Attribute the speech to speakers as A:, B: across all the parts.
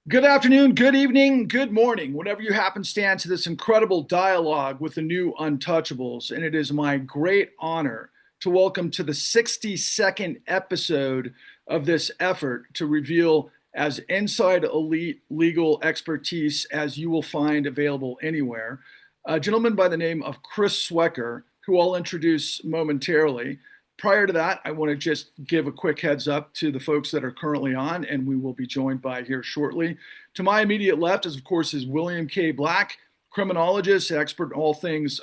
A: Good afternoon, good evening, good morning, whenever you happenstance to this incredible dialogue with the new Untouchables. And it is my great honor to welcome to the 62nd episode of this effort to reveal as inside elite legal expertise as you will find available anywhere, a gentleman by the name of Chris Swecker, who I'll introduce momentarily. Prior to that, I want to just give a quick heads up to the folks that are currently on, and we will be joined by here shortly. To my immediate left is, of course, is William K. Black, criminologist, expert in all things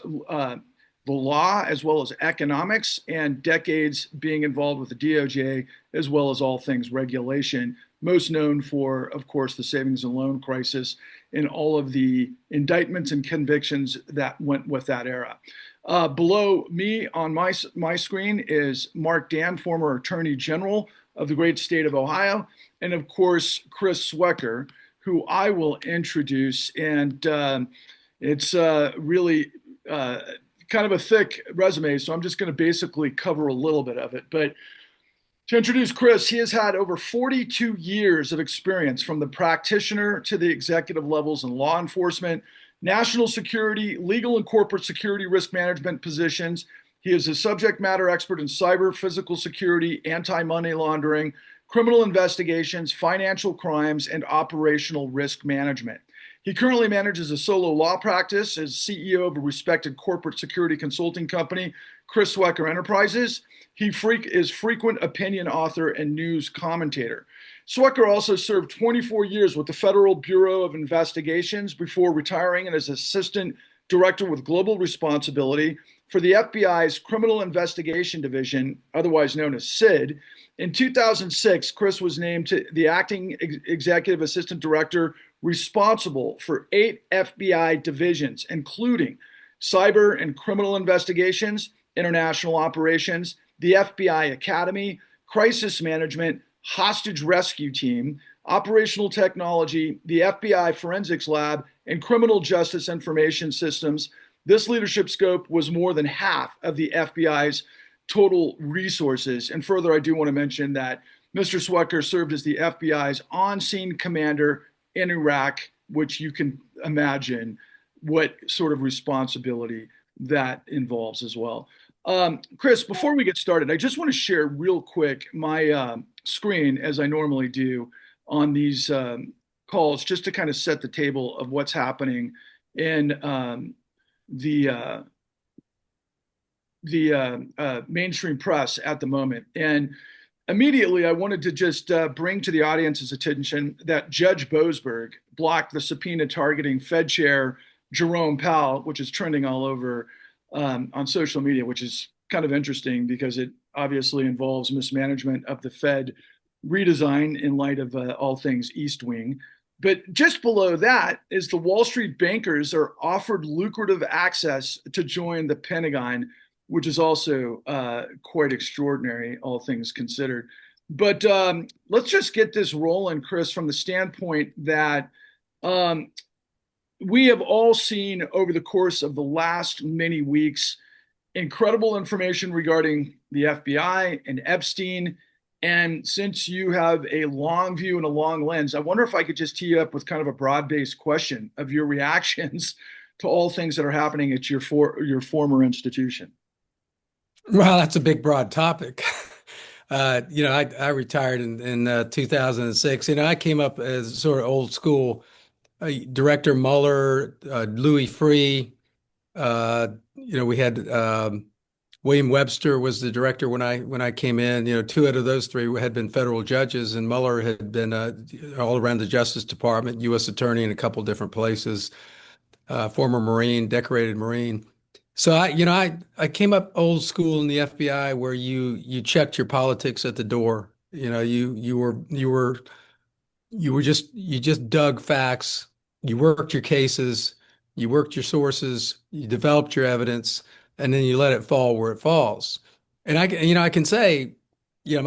A: the law as well as economics, and decades being involved with the DOJ as well as all things regulation. Most known for, of course, the savings and loan crisis and all of the indictments and convictions that went with that era. Below me on my screen is Marc Dann, former Attorney General of the great state of Ohio, and of course, Chris Swecker, who I will introduce. And it's really kind of a thick resume, so I'm just going to basically cover a little bit of it. But to introduce Chris, he has had over 42 years of experience from the practitioner to the executive levels in law enforcement, national security, legal and corporate security risk management positions. He is a subject matter expert in cyber, physical security, anti-money laundering, criminal investigations, financial crimes, and operational risk management. He currently manages a solo law practice as CEO of a respected corporate security consulting company, Chris Swecker Enterprises. He is frequent opinion author and news commentator. Swecker also served 24 years with the Federal Bureau of Investigations before retiring as assistant director with global responsibility for the FBI's Criminal Investigation Division, otherwise known as SID. In 2006, Chris was named to the acting executive assistant director responsible for 8 FBI divisions, including cyber and criminal investigations, international operations, the FBI Academy, crisis management, hostage rescue team, operational technology, the FBI forensics lab, and criminal justice information systems. This leadership scope was more than half of the FBI's total resources. And further, I do want to mention that Mr. Swecker served as the FBI's on-scene commander in Iraq, which you can imagine what sort of responsibility that involves as well. Chris, before we get started, I just want to share real quick my screen, as I normally do on these calls, just to kind of set the table of what's happening in the mainstream press at the moment. And immediately, I wanted to just bring to the audience's attention that Judge Boasberg blocked the subpoena targeting Fed Chair Jerome Powell, which is trending all over on social media, which is kind of interesting because it obviously involves mismanagement of the Fed redesign in light of all things East Wing. But just below that is the Wall Street bankers are offered lucrative access to join the Pentagon, which is also quite extraordinary, all things considered. But let's just get this rolling, Chris, from the standpoint that we have all seen over the course of the last many weeks incredible information regarding the FBI and Epstein. And since you have a long view and a long lens, I wonder if I could just tee you up with kind of a broad-based question of your reactions to all things that are happening at your former institution.
B: Well, that's a big, broad topic. I retired in 2006. I came up as sort of old school. Director Mueller, Louis Freeh. We had William Webster was the director when I came in. Two out of those three had been federal judges, and Mueller had been all around the Justice Department, U.S. Attorney in a couple different places. Former Marine, decorated Marine. So I came up old school in the FBI where you checked your politics at the door. You just dug facts, you worked your cases, you worked your sources, you developed your evidence, and then you let it fall where it falls. And I can say, you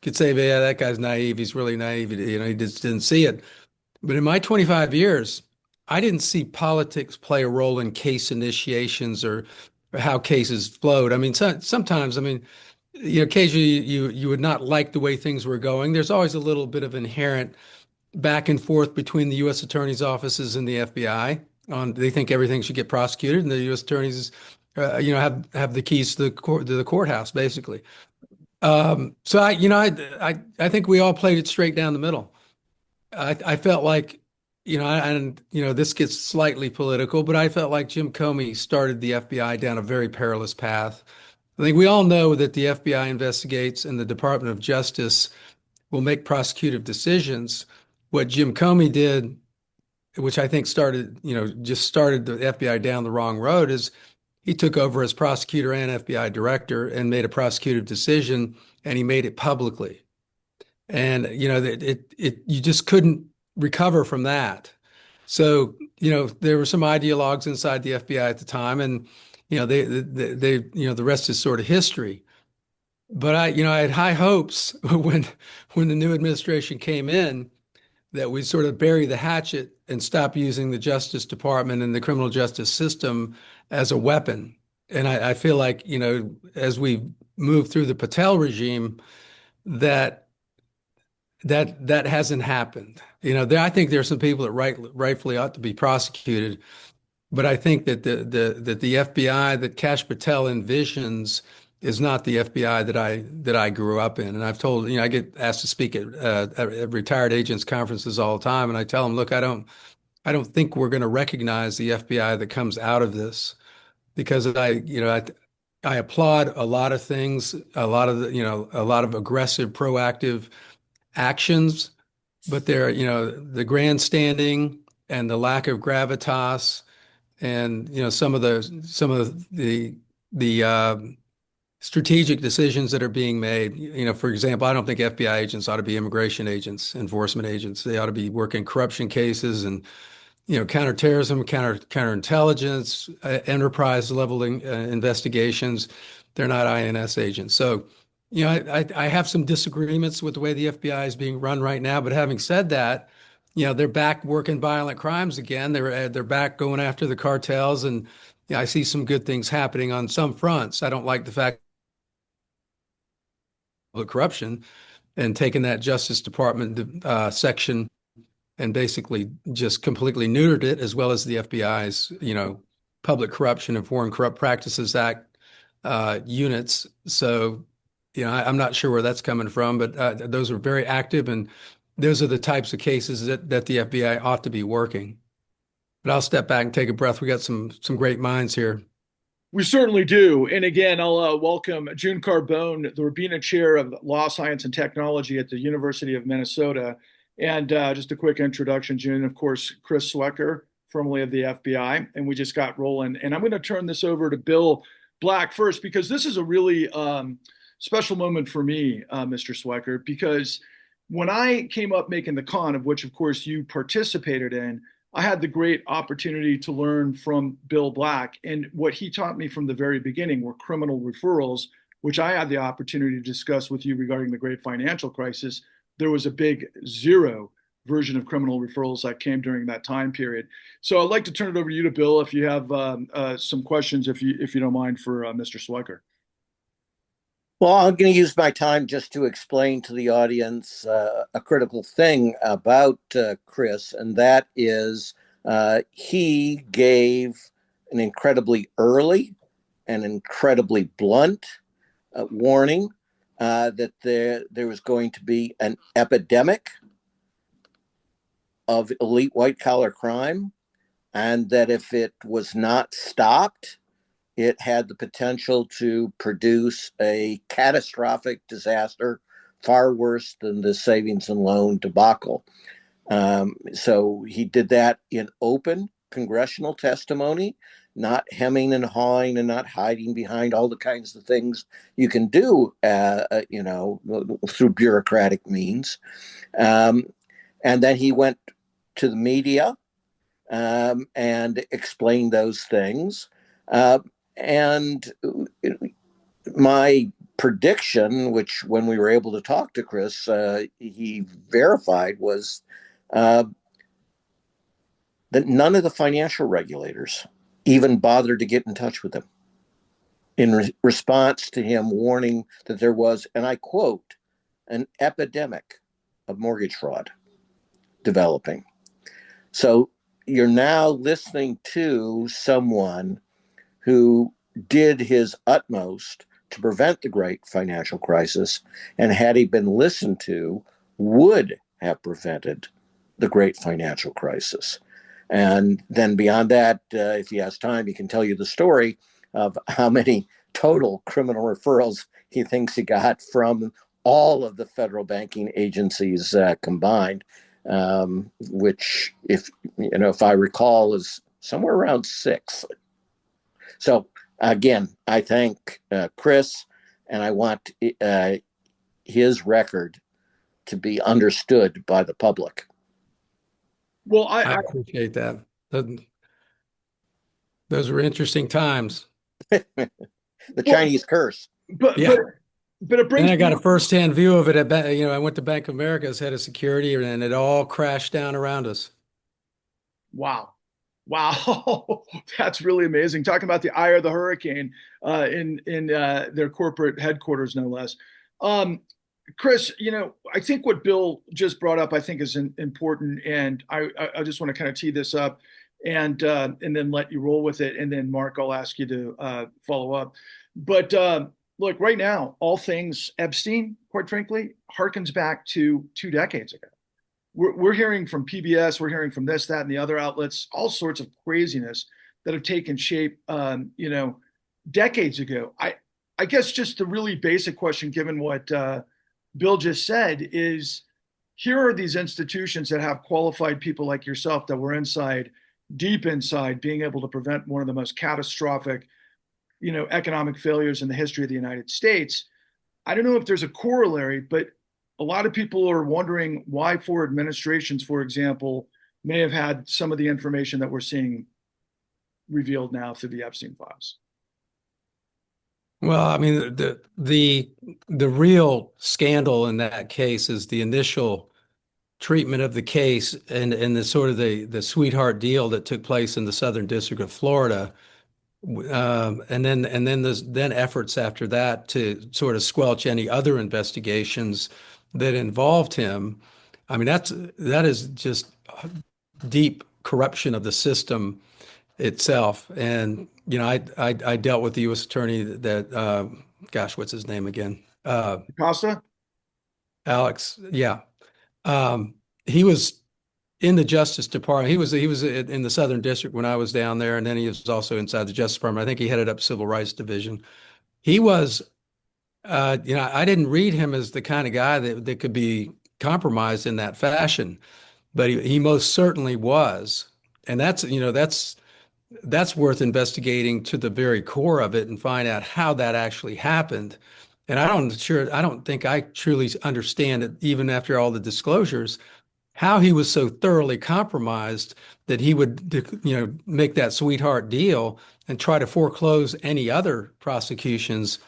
B: could say, yeah, that guy's naive. He's really naive. He just didn't see it. But in my 25 years, I didn't see politics play a role in case initiations or how cases flowed. I mean, sometimes, occasionally you would not like the way things were going. There's always a little bit of inherent back and forth between the U.S. attorney's offices and the FBI on they think everything should get prosecuted, and the U.S. attorneys, have the keys to the courthouse, basically. So I think we all played it straight down the middle. I felt like, and this gets slightly political, but I felt like Jim Comey started the FBI down a very perilous path. I think we all know that the FBI investigates and the Department of Justice will make prosecutive decisions. What Jim Comey did, which I think just started the FBI down the wrong road, is he took over as prosecutor and FBI director and made a prosecutive decision, and he made it publicly. And you just couldn't recover from that. So there were some ideologues inside the FBI at the time, and the rest is sort of history. But I had high hopes when the new administration came in that we sort of bury the hatchet and stop using the Justice Department and the criminal justice system as a weapon. And I feel like, as we move through the Patel regime, that hasn't happened. I think there are some people that rightfully ought to be prosecuted, but I think that the FBI that Kash Patel envisions is not the FBI that I grew up in. And I've told, I get asked to speak at retired agents conferences all the time, and I tell them, look, I don't think we're going to recognize the FBI that comes out of this, because I applaud a lot of things, a lot of aggressive, proactive actions, but the grandstanding and the lack of gravitas, and some of the strategic decisions that are being made. For example, I don't think FBI agents ought to be immigration agents, enforcement agents. They ought to be working corruption cases and counterterrorism, counterintelligence, enterprise level investigations. They're not INS agents. So, I have some disagreements with the way the FBI is being run right now. But having said that, they're back working violent crimes again. They're back going after the cartels, and I see some good things happening on some fronts. I don't like the fact of corruption and taking that Justice Department section and basically just completely neutered it, as well as the FBI's, Public Corruption and Foreign Corrupt Practices Act units. So, I'm not sure where that's coming from, but those are very active, and those are the types of cases that the FBI ought to be working. But I'll step back and take a breath. We got some great minds here.
A: We certainly do. And again, I'll welcome June Carbone, the Rabina Chair of Law, Science, and Technology at the University of Minnesota. And just a quick introduction, June, of course, Chris Swecker, formerly of the FBI, and we just got rolling. And I'm going to turn this over to Bill Black first, because this is a really special moment for me, Mr. Swecker, because when I came up making the con, of which, of course, you participated in, I had the great opportunity to learn from Bill Black. And what he taught me from the very beginning were criminal referrals, which I had the opportunity to discuss with you regarding the great financial crisis. There was a big zero version of criminal referrals that came during that time period. So I'd like to turn it over to you, to Bill, if you have some questions, if you don't mind, for Mr. Swecker.
C: Well, I'm going to use my time just to explain to the audience a critical thing about Chris, and that is he gave an incredibly early and incredibly blunt warning that there was going to be an epidemic of elite white-collar crime, and that if it was not stopped, it had the potential to produce a catastrophic disaster far worse than the savings and loan debacle. So he did that in open congressional testimony, not hemming and hawing and not hiding behind all the kinds of things you can do, through bureaucratic means. And then he went to the media and explained those things. And my prediction, which when we were able to talk to Chris, he verified, was that none of the financial regulators even bothered to get in touch with him in response to him warning that there was, and I quote, an epidemic of mortgage fraud. developing. So you're now listening to someone who did his utmost to prevent the great financial crisis, and had he been listened to, would have prevented the great financial crisis. And then beyond that, if he has time, he can tell you the story of how many total criminal referrals he thinks he got from all of the federal banking agencies combined, which, if I recall, is somewhere around 6. So again, I thank Chris, and I want his record to be understood by the public.
A: Well,
B: I appreciate that. Those were interesting times.
C: The Chinese curse.
A: But
B: Yeah.
A: but it brings.
B: Then I got a firsthand view of it at, I went to Bank of America as head of security, and it all crashed down around us.
A: Wow. That's really amazing. Talking about the eye of the hurricane in their corporate headquarters, no less. Chris, I think what Bill just brought up, I think is important, and I just want to kind of tee this up and then let you roll with it, and then Mark, I'll ask you to follow up. But look, right now, all things Epstein, quite frankly, harkens back to 2 decades ago. We're hearing from PBS, we're hearing from this, that, and the other outlets, all sorts of craziness that have taken shape, decades ago. I guess just the really basic question, given what Bill just said, is here are these institutions that have qualified people like yourself that were deep inside, being able to prevent one of the most catastrophic, economic failures in the history of the United States. I don't know if there's a corollary, but a lot of people are wondering why 4 administrations, for example, may have had some of the information that we're seeing revealed now through the Epstein files.
B: Well, I mean, the real scandal in that case is the initial treatment of the case and the sort of the sweetheart deal that took place in the Southern District of Florida. And then there's efforts after that to sort of squelch any other investigations that involved him. I mean, that is just deep corruption of the system itself. And I dealt with the U.S. attorney that gosh, what's his name again?
A: Costa?
B: Alex. Yeah. He was in the Justice Department. He was in the Southern District when I was down there, and then he was also inside the Justice Department. I think he headed up Civil Rights Division. He was, I didn't read him as the kind of guy that could be compromised in that fashion, but he most certainly was, and that's worth investigating to the very core of it and find out how that actually happened. And I don't think I truly understand it, even after all the disclosures, how he was so thoroughly compromised that he would, make that sweetheart deal and try to foreclose any other prosecutions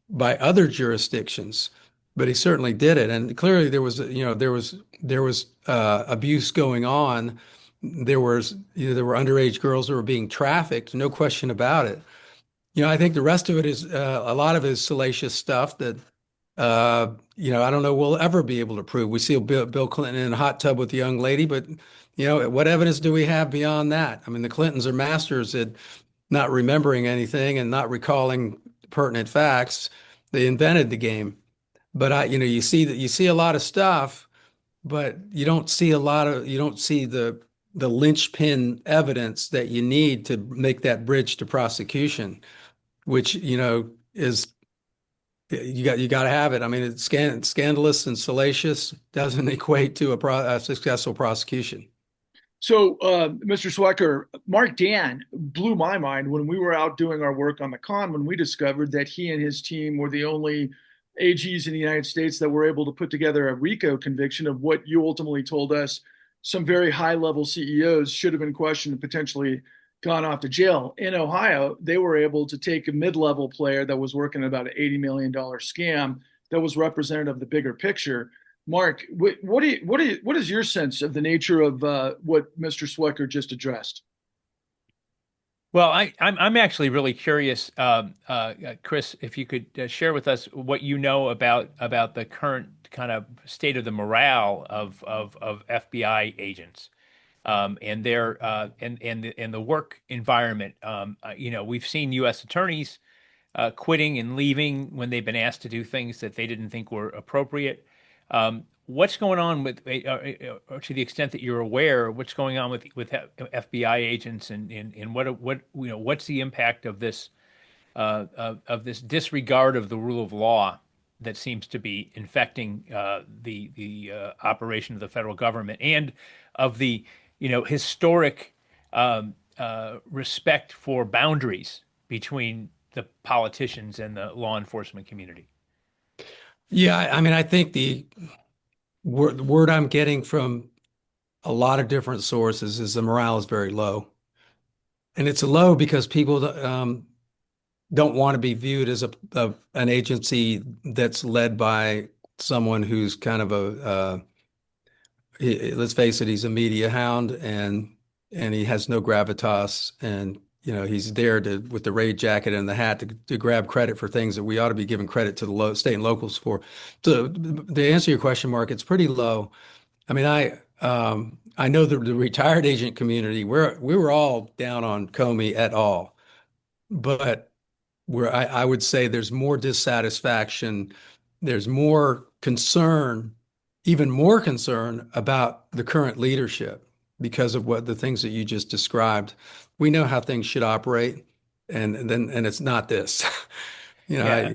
B: by other jurisdictions. But he certainly did it, and clearly there was abuse going on. There were underage girls that were being trafficked, no question about it. I think the rest of it is a lot of it is salacious stuff that I don't know we'll ever be able to prove. We see Bill Clinton in a hot tub with a young lady, but what evidence do we have beyond that? I mean, the Clintons are masters at not remembering anything and not recalling pertinent facts. They invented the game. But you see a lot of stuff, but you don't see the linchpin evidence that you need to make that bridge to prosecution, which is you got to have it. I mean, it's scandalous and salacious doesn't equate to a successful prosecution.
A: So, Mr. Swecker, Marc Dann blew my mind when we were out doing our work on the con, when we discovered that he and his team were the only AGs in the United States that were able to put together a RICO conviction of what you ultimately told us some very high-level CEOs should have been questioned and potentially gone off to jail. In Ohio, they were able to take a mid-level player that was working about an $80 million scam that was representative of the bigger picture. Mark, what is your sense of the nature of what Mr. Swecker just addressed?
D: Well, I'm actually really curious, Chris, if you could share with us what you know about the current kind of state of the morale of FBI agents, and their and the work environment. We've seen U.S. attorneys quitting and leaving when they've been asked to do things that they didn't think were appropriate. What's going on with, or to the extent that you're aware, what's going on with FBI agents, and what's the impact of this of this disregard of the rule of law that seems to be infecting the operation of the federal government and of the historic respect for boundaries between the politicians and the law enforcement community.
B: Yeah, I mean, I think the word I'm getting from a lot of different sources is the morale is very low. And it's low because people don't want to be viewed as an agency that's led by someone who's kind of let's face it, he's a media hound and he has no gravitas, and he's there to with the raid jacket and the hat to grab credit for things that we ought to be giving credit to the state and locals for. So to answer your question, Mark, it's pretty low. I mean, I know the retired agent community, we were all down on Comey et al. But where I would say there's more dissatisfaction, there's more concern, even more concern about the current leadership because of what the things that you just described. We know how things should operate, and it's not this.
D: Yeah,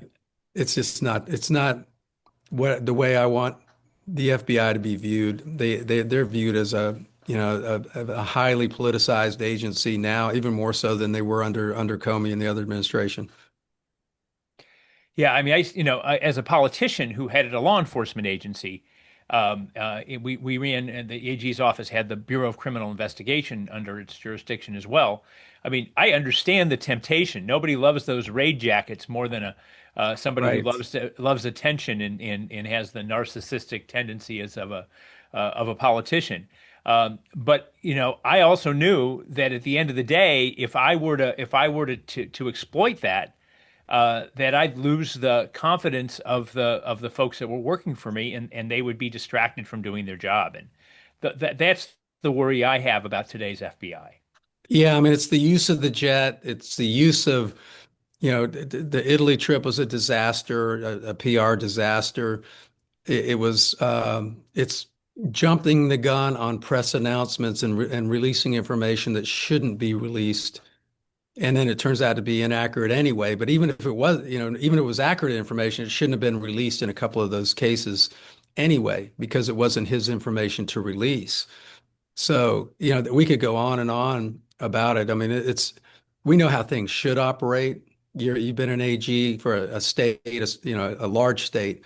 B: It's not what the way I want the FBI to be viewed. They're viewed as a highly politicized agency now, even more so than they were under Comey and the other administration.
D: yeah. I mean, as a politician who headed a law enforcement agency, we ran, and the AG's office had the Bureau of Criminal Investigation under its jurisdiction as well. I mean, I understand the temptation. Nobody loves those raid jackets more than a somebody who
B: Right.
D: loves attention and has the narcissistic tendency as of a politician. But I also knew that at the end of the day, if I were to exploit that, that I'd lose the confidence of the folks that were working for me, and they would be distracted from doing their job. And that's the worry I have about today's FBI.
B: Yeah, I mean, it's the use of the jet. It's the use of, the Italy trip was a disaster, a PR disaster. It's jumping the gun on press announcements and releasing information that shouldn't be released. And then it turns out to be inaccurate anyway. But even if it was, even if it was accurate information, it shouldn't have been released in a couple of those cases anyway, because it wasn't his information to release. So, we could go on and on about it. I mean, we know how things should operate. You've been an AG for a state, a large state,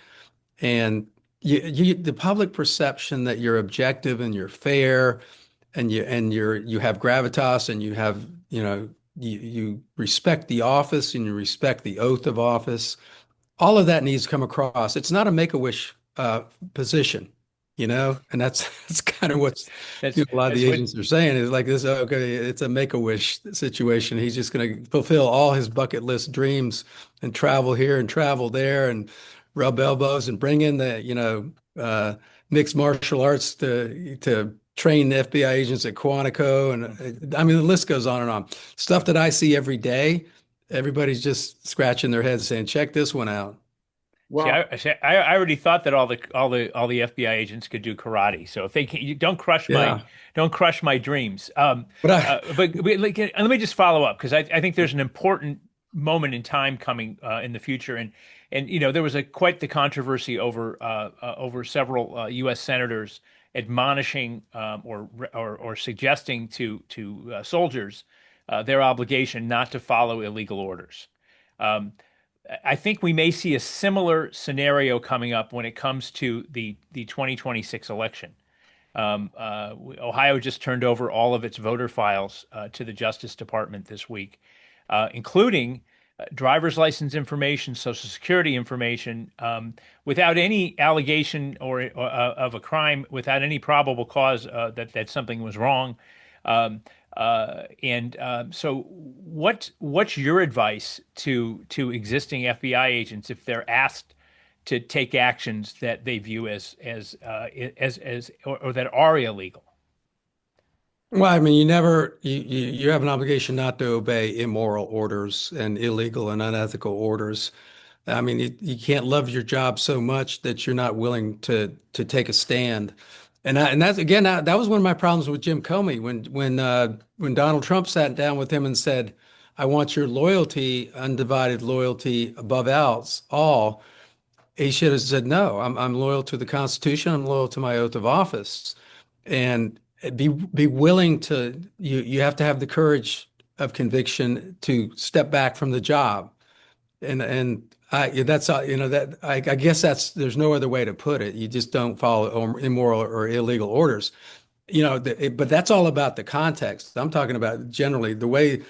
B: and the public perception that you're objective and you're fair and you have gravitas and you have, you respect the office and you respect the oath of office. All of that needs to come across. It's not a make-a-wish position, and that's kind of what
D: That's
B: a lot of
D: that's
B: the
D: what
B: agents are saying is like this. Okay, it's a make-a-wish situation. He's just going to fulfill all his bucket list dreams and travel here and travel there and rub elbows and bring in the mixed martial arts to train the FBI agents at Quantico, and I mean the list goes on and on. Stuff that I see every day. Everybody's just scratching their heads saying, "Check this one out."
D: See,
A: Wow.
D: I already thought that all the FBI agents could do karate. So if they can, you
B: Yeah,
D: don't crush my dreams.
B: but I
D: Let me just follow up because I think there's an important moment in time coming in the future, and there was quite the controversy over several U.S. senators admonishing or suggesting to soldiers their obligation not to follow illegal orders. Um, I think we may see a similar scenario coming up when it comes to the 2026 election. Ohio just turned over all of its voter files to the Justice Department this week, including driver's license information, Social Security information, without any allegation or of a crime, without any probable cause that something was wrong. So what's your advice to existing FBI agents if they're asked to take actions that they view or that are illegal?
B: Well, I mean, you have an obligation not to obey immoral orders and illegal and unethical orders. I mean, you can't love your job so much that you're not willing to take a stand. And that's again that was one of my problems with Jim Comey when Donald Trump sat down with him and said, "I want your loyalty, undivided loyalty above else all." He should have said, "No, I'm loyal to the Constitution. I'm loyal to my oath of office." And be willing to you have to have the courage of conviction to step back from the job. And that's that I guess there's no other way to put it. You just don't follow immoral or illegal orders. But that's all about the context. I'm talking about generally the way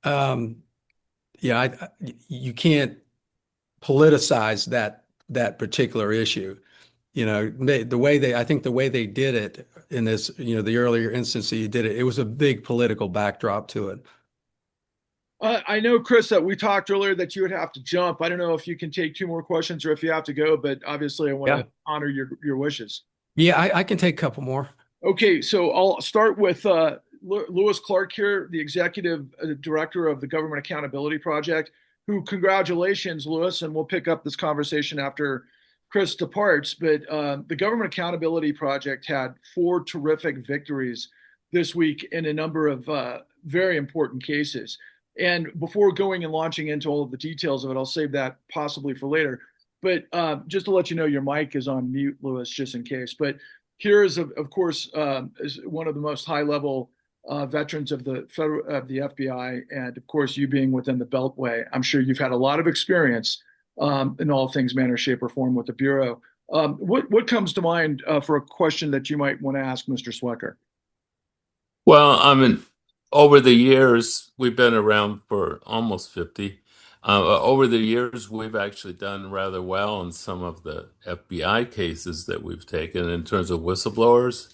B: yeah, you can't politicize that particular issue. I think the way they did it in this, the earlier instance that you did it, it was a big political backdrop to it.
A: I know, Chris, that we talked earlier that you would have to jump. I don't know if you can take two more questions or if you have to go, but obviously I want
B: Yeah.
A: to honor your wishes.
B: Yeah, I can take a couple more.
A: Okay, so I'll start with Lewis Clark here, the executive director of the Government Accountability Project, who, congratulations, Lewis, and we'll pick up this conversation after Chris departs. But the Government Accountability Project had 4 terrific victories this week in a number of very important cases. And before going and launching into all of the details of it, I'll save that possibly for later. But just to let you know, your mic is on mute, Lewis, just in case. But here is, of course, is one of the most high-level veterans of the FBI, and of course, you being within the Beltway, I'm sure you've had a lot of experience in all things, manner, shape, or form with the Bureau. What comes to mind for a question that you might want to ask Mr. Swecker?
E: Well, I mean, over the years, we've been around for almost 50. Over the years, we've actually done rather well in some of the FBI cases that we've taken in terms of whistleblowers.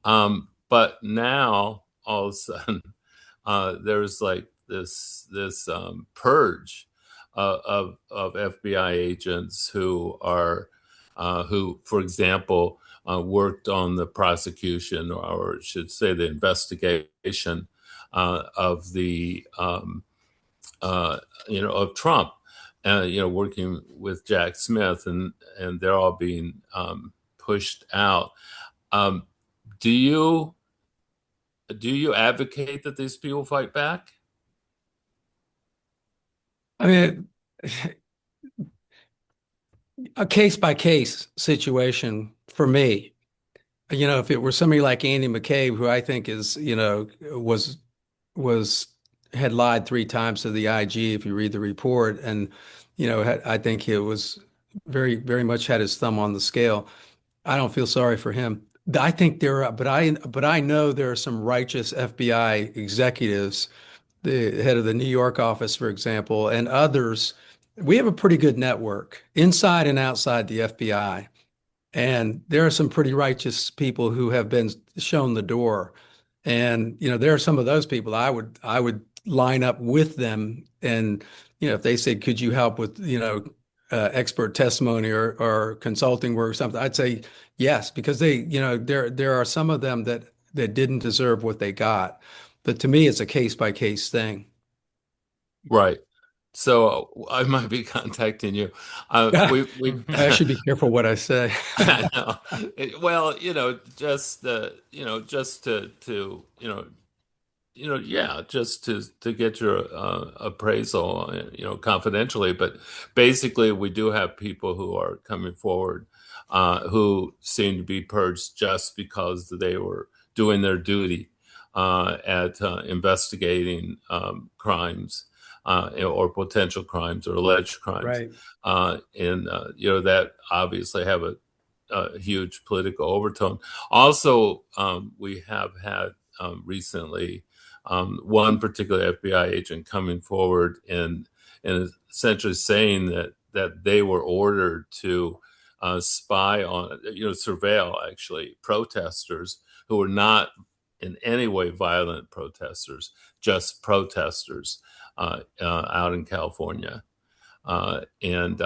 E: But now, all of a sudden, there's like this purge of FBI agents who, for example, worked on the prosecution, or I should say the investigation of the of Trump, working with Jack Smith, and they're all being pushed out. Do you advocate that these people fight back?
B: I mean, a case by case situation for me. If it were somebody like Andy McCabe, who I think is, had lied 3 times to the IG, if you read the report, and I think he was very, very much had his thumb on the scale. I don't feel sorry for him. I think but I know there are some righteous FBI executives, the head of the New York office, for example, and others. We have a pretty good network inside and outside the FBI. And there are some pretty righteous people who have been shown the door. And, there are some of those people I would line up with them. And, if they said, could you help with, expert testimony or consulting work or something, I'd say yes, because there are some of them that didn't deserve what they got. But to me, it's a case by case thing.
E: Right. So I might be contacting you.
B: I should be careful what I say.
E: I know. Well, just to get your appraisal, confidentially. But basically, we do have people who are coming forward who seem to be purged just because they were doing their duty at investigating crimes. Or potential crimes or alleged crimes.
B: Right.
E: That obviously have a huge political overtone. Also, we have had recently one particular FBI agent coming forward and essentially saying that they were ordered to spy on, surveil actually protesters who were not in any way violent protesters, just protesters out in California. And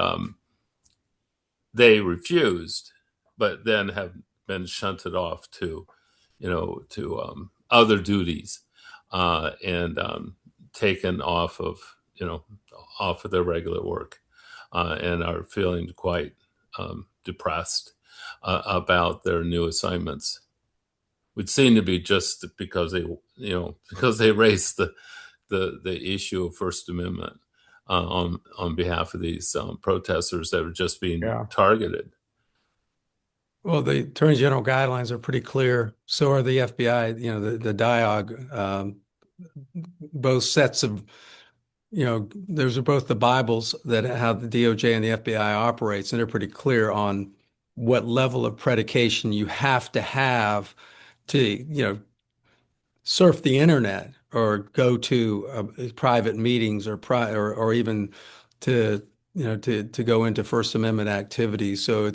E: they refused, but then have been shunted off to, other duties and taken off of, off of their regular work and are feeling quite depressed about their new assignments, which seem to be just because they raised the issue of First Amendment on behalf of these protesters that are just being targeted.
B: Well, the Attorney General guidelines are pretty clear. So are the FBI. The dialogue, both sets of, those are both the Bibles that how the DOJ and the FBI operates, and they're pretty clear on what level of predication you have to, surf the internet or go to private meetings or even to to go into First Amendment activities. So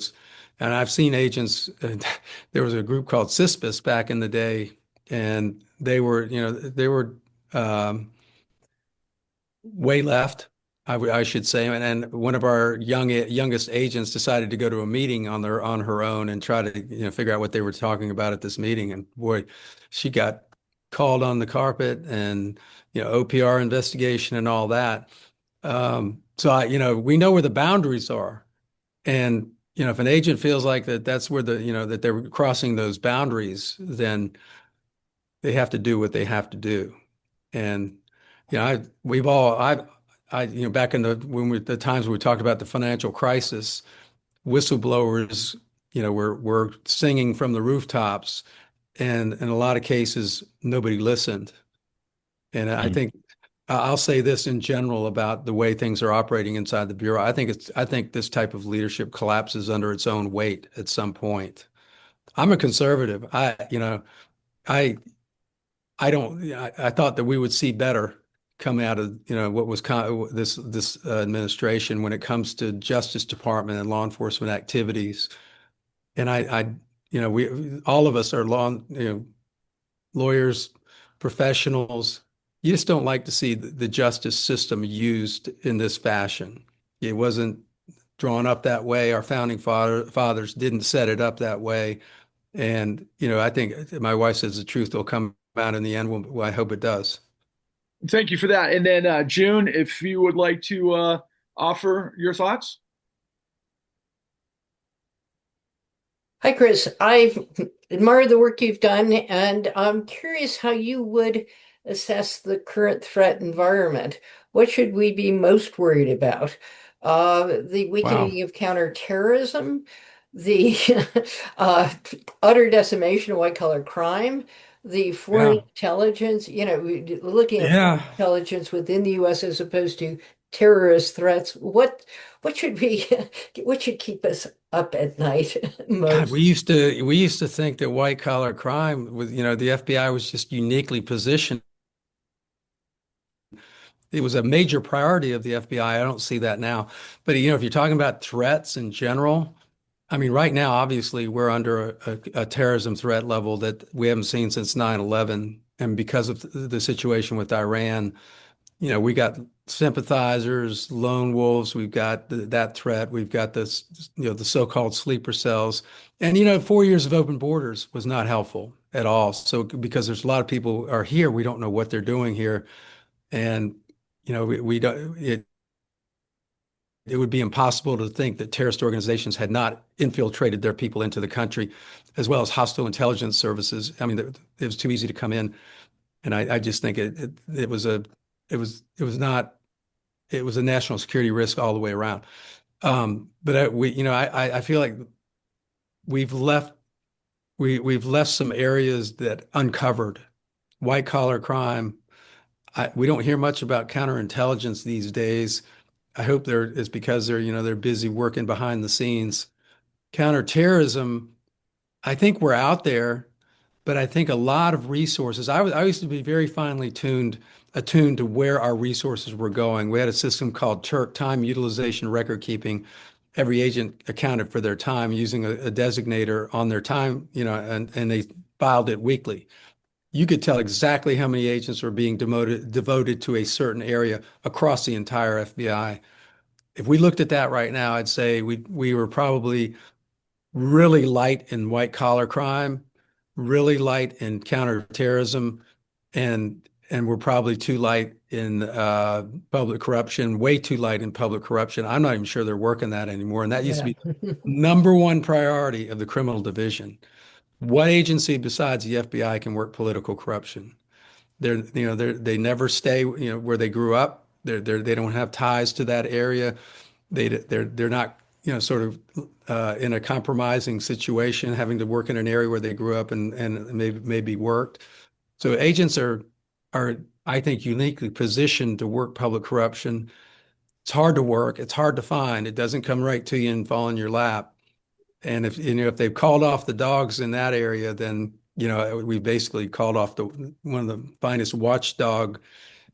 B: and I've seen agents. There was a group called CISPAS back in the day, and they were way left, I should say. And one of our youngest agents decided to go to a meeting on her own and try to figure out what they were talking about at this meeting. And boy, she got called on the carpet and OPR investigation and all that. So we know where the boundaries are, and if an agent feels like that's where that they're crossing those boundaries, then they have to do what they have to do. And we've all back in the times when we talked about the financial crisis, whistleblowers were singing from the rooftops, and in a lot of cases nobody listened. And I think I'll say this in general about the way things are operating inside the Bureau. I think this type of leadership collapses under its own weight at some point. I'm a conservative. I thought that we would see better come out of what was this administration when it comes to Justice Department and law enforcement activities. And we all of us are lawyers, professionals. You just don't like to see the justice system used in this fashion. It wasn't drawn up that way. Our founding fathers didn't set it up that way. And I think my wife says the truth will come out in the end. Well, I hope it does.
A: Thank you for that. And then June, if you would like to offer your thoughts.
F: Hi, Chris. I've admired the work you've done, and I'm curious how you would assess the current threat environment. What should we be most worried about? The weakening of counterterrorism, the utter decimation of white-collar crime, the foreign intelligence, looking at foreign intelligence within the U.S. as opposed to terrorist threats. What should keep us up at night most?
B: God, we used to think that white collar crime was, the FBI was just uniquely positioned. It was a major priority of the FBI. I don't see that now. But if you're talking about threats in general, I mean, right now, obviously, we're under a terrorism threat level that we haven't seen since 9/11. And because of the situation with Iran, we got sympathizers, lone wolves. We've got that threat. We've got this, the so-called sleeper cells. And 4 years of open borders was not helpful at all. So because there's a lot of people are here, we don't know what they're doing here, and we don't. It would be impossible to think that terrorist organizations had not infiltrated their people into the country, as well as hostile intelligence services. I mean, it was too easy to come in, and I just think it was a national security risk all the way around. But I feel like we've left some areas that uncovered. White collar crime. We don't hear much about counterintelligence these days. I hope it's because they're busy working behind the scenes. Counterterrorism, I think we're out there, but I think a lot of resources. I used to be very finely attuned to where our resources were going. We had a system called TURC, time utilization record keeping. Every agent accounted for their time using a designator on their time, and they filed it weekly. you could tell exactly how many agents are being devoted to a certain area across the entire FBI. If we looked at that right now, I'd say we were probably really light in white collar crime, really light in counterterrorism, and we're probably too light in public corruption, way too light in public corruption. I'm not even sure they're working that anymore. And that used to
F: Yeah.
B: be number one priority of the criminal division. What agency besides the FBI can work political corruption? They never stay, where they grew up. They don't have ties to that area. They're not, sort of in a compromising situation, having to work in an area where they grew up and maybe worked. So agents are I think uniquely positioned to work public corruption. It's hard to work. It's hard to find. It doesn't come right to you and fall in your lap. And if they've called off the dogs in that area, then we've basically called off one of the finest watchdog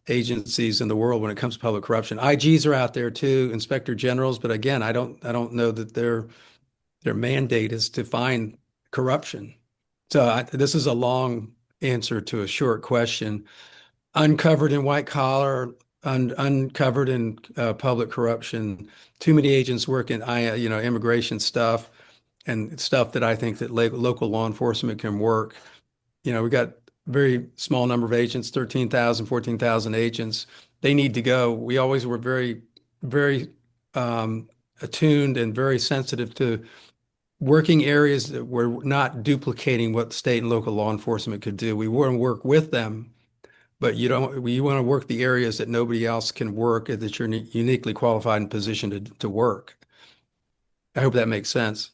B: agencies in the world when it comes to public corruption. IGs are out there too, inspector generals, but again, I don't know that their mandate is to find corruption. So this is a long answer to a short question. Uncovered in white collar, uncovered in public corruption. Too many agents work in immigration stuff and stuff that I think that local law enforcement can work. We got very small number of agents, 13,000, 14,000 agents. They need to go. We always were very, very attuned and very sensitive to working areas that were not duplicating what state and local law enforcement could do. We want to work with them, but you want to work the areas that nobody else can work, that you're uniquely qualified and positioned to work. I hope that makes sense.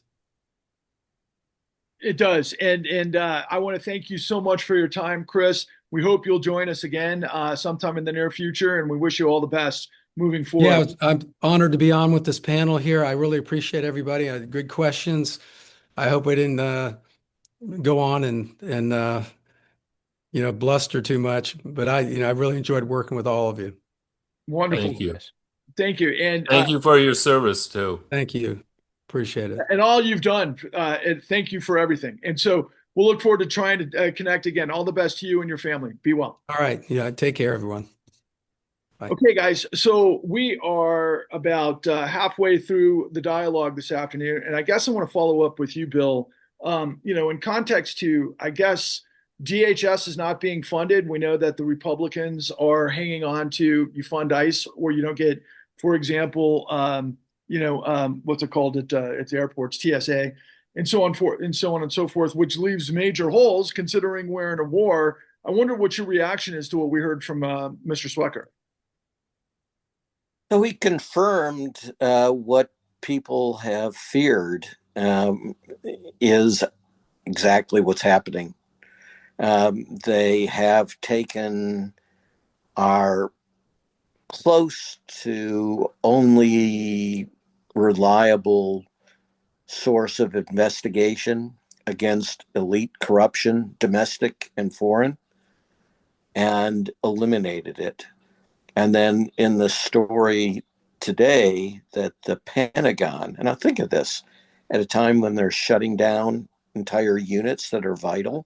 A: It does. And I want to thank you so much for your time, Chris. We hope you'll join us again sometime in the near future, and we wish you all the best moving forward.
B: Yeah, I'm honored to be on with this panel here. I really appreciate everybody. Good questions. I hope we didn't go on and bluster too much, but I really enjoyed working with all of you.
A: Wonderful.
E: Thank you.
A: Thank you. And
E: Thank you for your service too.
B: Thank you. Appreciate it.
A: And all you've done. And thank you for everything. And so we'll look forward to trying to connect again. All the best to you and your family. Be well.
B: All right. Yeah. Take care, everyone. Bye.
A: Okay, guys. So we are about halfway through the dialogue this afternoon. And I guess I want to follow up with you, Bill. In context to, I guess, DHS is not being funded. We know that the Republicans are hanging on to, you fund ICE or you don't get, for example, what's it called at the airports, TSA, and so on and so forth, which leaves major holes considering we're in a war. I wonder what your reaction is to what we heard from Mr. Swecker.
C: So he confirmed what people have feared is exactly what's happening. They have taken our close to only reliable source of investigation against elite corruption, domestic and foreign, and eliminated it. And then in the story today that the Pentagon, and I think of this at a time when they're shutting down entire units that are vital,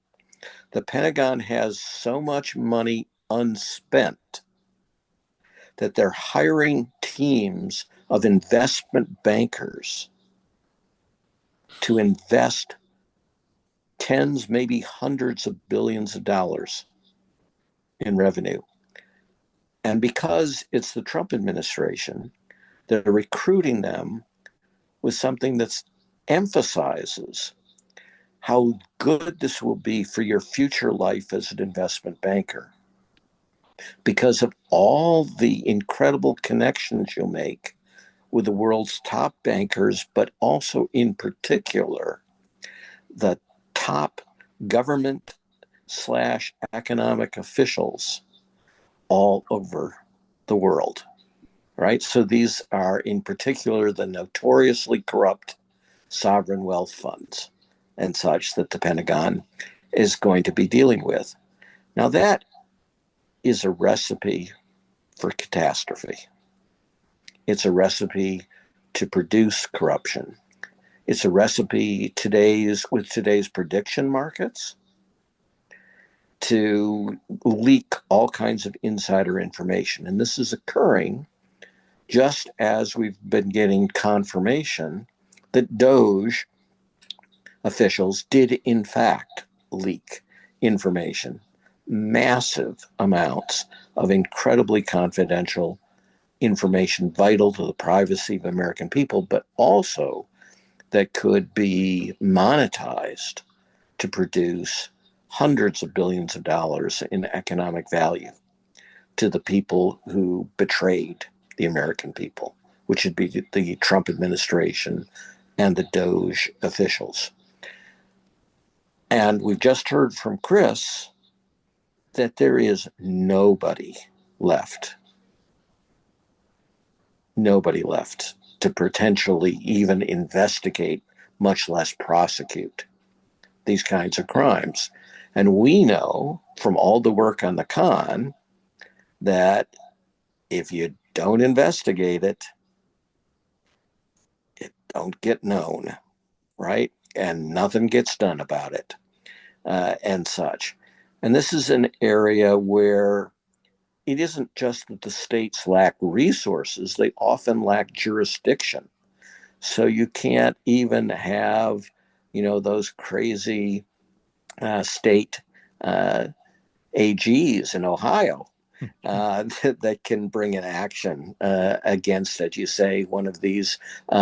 C: the Pentagon has so much money unspent that they're hiring teams of investment bankers to invest tens, maybe hundreds of billions of dollars in revenue. And because it's the Trump administration, they're recruiting them with something that emphasizes how good this will be for your future life as an investment banker, because of all the incredible connections you'll make with the world's top bankers, but also in particular, the top government/economic officials all over the world, right? So these are in particular the notoriously corrupt sovereign wealth funds and such that the Pentagon is going to be dealing with. Now that is a recipe for catastrophe. It's a recipe to produce corruption. It's a recipe with today's prediction markets. to leak all kinds of insider information. And this is occurring just as we've been getting confirmation that Doge officials did in fact leak information, massive amounts of incredibly confidential information vital to the privacy of American people, but also that could be monetized to produce hundreds of billions of dollars in economic value to the people who betrayed the American people, which would be the Trump administration and the Doge officials. And we've just heard from Chris that there is nobody left to potentially even investigate, much less prosecute these kinds of crimes. And we know from all the work on the con that if you don't investigate it, it don't get known, right? And nothing gets done about it, and such. And this is an area where it isn't just that the states lack resources, they often lack jurisdiction. So you can't even have, those crazy state AGs in Ohio that can bring an action against, as you say, one of these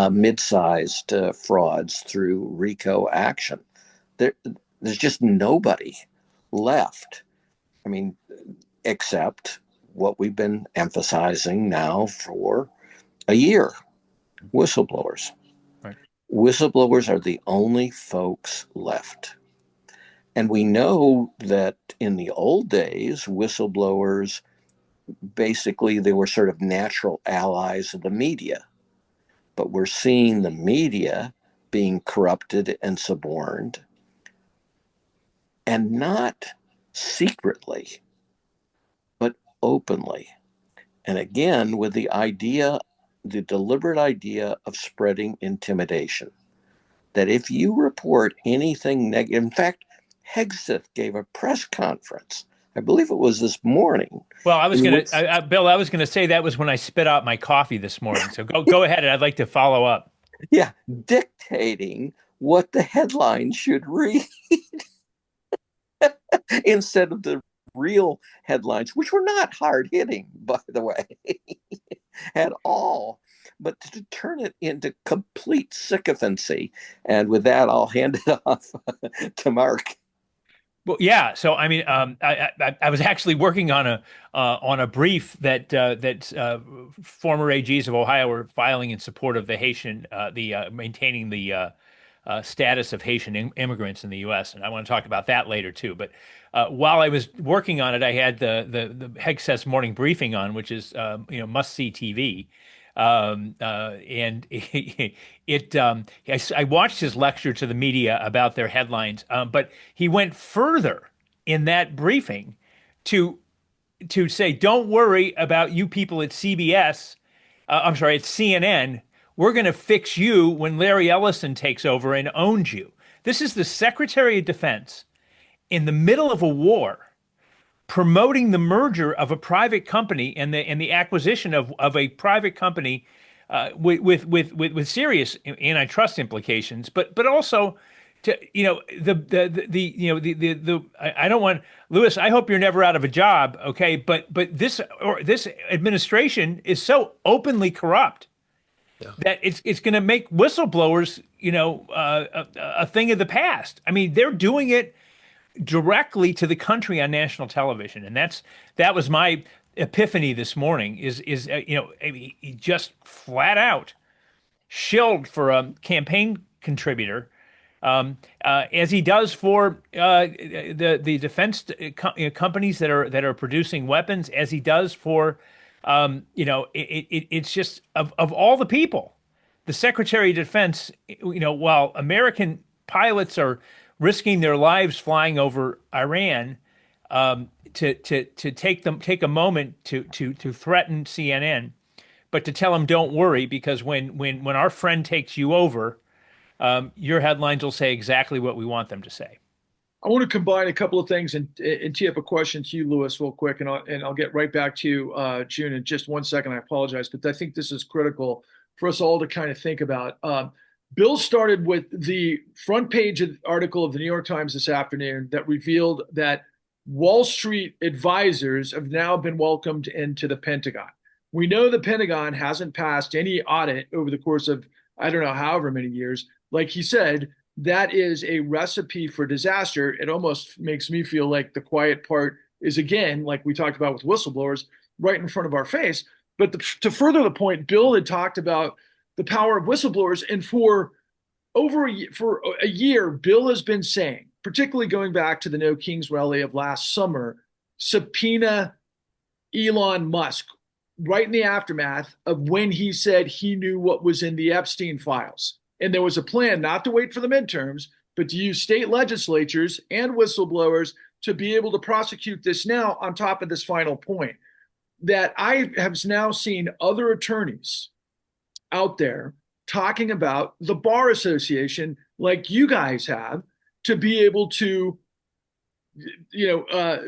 C: mid-sized frauds through RICO action. There's just nobody left. I mean, except what we've been emphasizing now for a year, whistleblowers.
D: Right.
C: Whistleblowers are the only folks left. And we know that in the old days, whistleblowers, basically, they were sort of natural allies of the media. But we're seeing the media being corrupted and suborned, and not secretly, but openly. And again, with the deliberate idea of spreading intimidation, that if you report anything negative, in fact, Hegseth gave a press conference, I believe it was this morning.
D: Well, Bill, I was gonna say that was when I spit out my coffee this morning. So go ahead, and I'd like to follow up.
C: Yeah, dictating what the headline should read instead of the real headlines, which were not hard hitting, by the way, at all, but to turn it into complete sycophancy. And with that, I'll hand it off to Marc.
D: Well, yeah. So, I mean, I was actually working on a brief that former AGs of Ohio were filing in support of the Haitian, maintaining the status of Haitian immigrants in the U.S. And I want to talk about that later too. But while I was working on it, I had the Hegseth's morning briefing on, which is must see TV. And I watched his lecture to the media about their headlines, but he went further in that briefing to say, don't worry about you people at CBS. I'm sorry, at CNN. We're going to fix you when Larry Ellison takes over and owns you. This is the Secretary of Defense in the middle of a war, promoting the merger of a private company and the acquisition of a private company with serious antitrust implications, but also to I don't want Lewis. I hope you're never out of a job, okay? But this administration is so openly corrupt that it's going to make whistleblowers a thing of the past. I mean, they're doing it directly to the country on national television, and that was my epiphany this morning. Is he just flat out shilled for a campaign contributor, as he does for the defense companies that are producing weapons, as he does for it's just of all the people, the Secretary of Defense. While American pilots are risking their lives flying over Iran, to take a moment to threaten CNN, but to tell them don't worry, because when our friend takes you over, your headlines will say exactly what we want them to say.
A: I want to combine a couple of things and tee up a question to you, Lewis, real quick, and I'll get right back to you, June, in just 1 second. I apologize, but I think this is critical for us all to kind of think about. Bill started with the front page article of the New York Times this afternoon that revealed that Wall Street advisors have now been welcomed into the Pentagon. We know the Pentagon hasn't passed any audit over the course of, I don't know, however many years. Like he said, that is a recipe for disaster. It almost makes me feel like the quiet part is, again, like we talked about with whistleblowers, right in front of our face. But to further the point, Bill had talked about the power of whistleblowers. And for a year, Bill has been saying, particularly going back to the No Kings rally of last summer, subpoena Elon Musk right in the aftermath of when he said he knew what was in the Epstein files. And there was a plan not to wait for the midterms, but to use state legislatures and whistleblowers to be able to prosecute this now on top of this final point. That I have now seen other attorneys out there talking about the Bar Association, like you guys have, to be able to,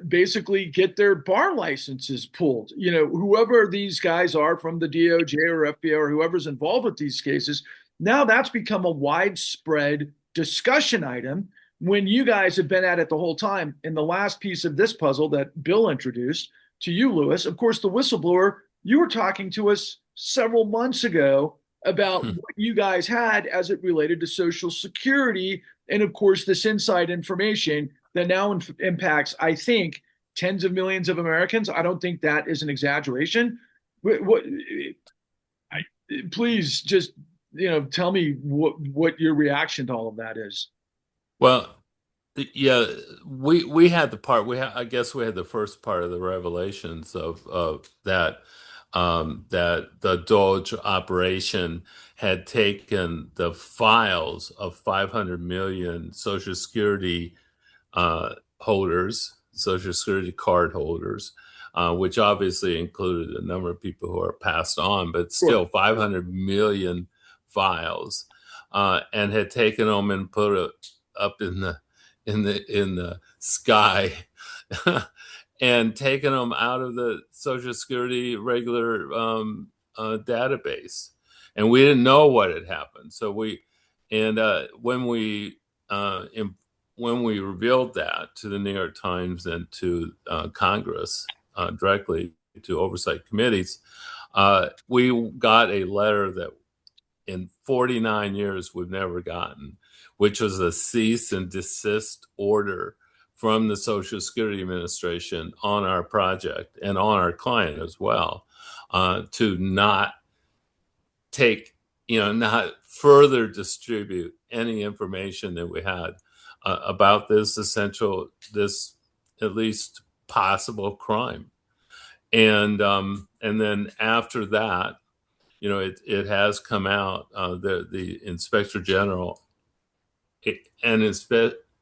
A: basically get their bar licenses pulled. Whoever these guys are from the DOJ or FBI or whoever's involved with these cases, now that's become a widespread discussion item when you guys have been at it the whole time. And the last piece of this puzzle that Bill introduced to you, Lewis, of course, the whistleblower, you were talking to us several months ago about what you guys had as it related to Social Security. And of course, this inside information that now impacts, I think, tens of millions of Americans. I don't think that is an exaggeration. Please just, tell me what your reaction to all of that is.
E: Well, yeah, we had the part. I guess we had the first part of the revelations of that. That the Doge operation had taken the files of 500 million Social Security holders, Social Security card holders, which obviously included a number of people who are passed on, but still 500 million files, and had taken them and put it up in the sky. And taken them out of the Social Security regular database, and we didn't know what had happened. So when we revealed that to the New York Times and to Congress directly to oversight committees, we got a letter that in 49 years we've never gotten, which was a cease and desist order from the Social Security Administration on our project and on our client as well, to not not further distribute any information that we had about this at least possible crime. And then after that, it has come out, the Inspector General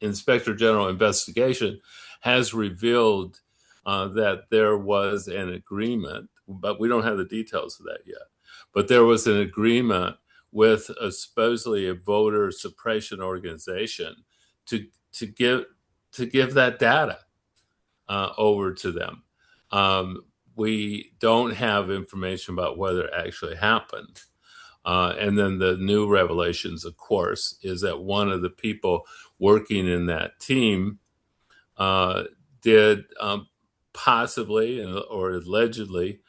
E: Inspector General investigation has revealed that there was an agreement, but we don't have the details of that yet. But there was an agreement with supposedly a voter suppression organization to give that data over to them. We don't have information about whether it actually happened. And then the new revelations, of course, is that one of the people working in that team did possibly or allegedly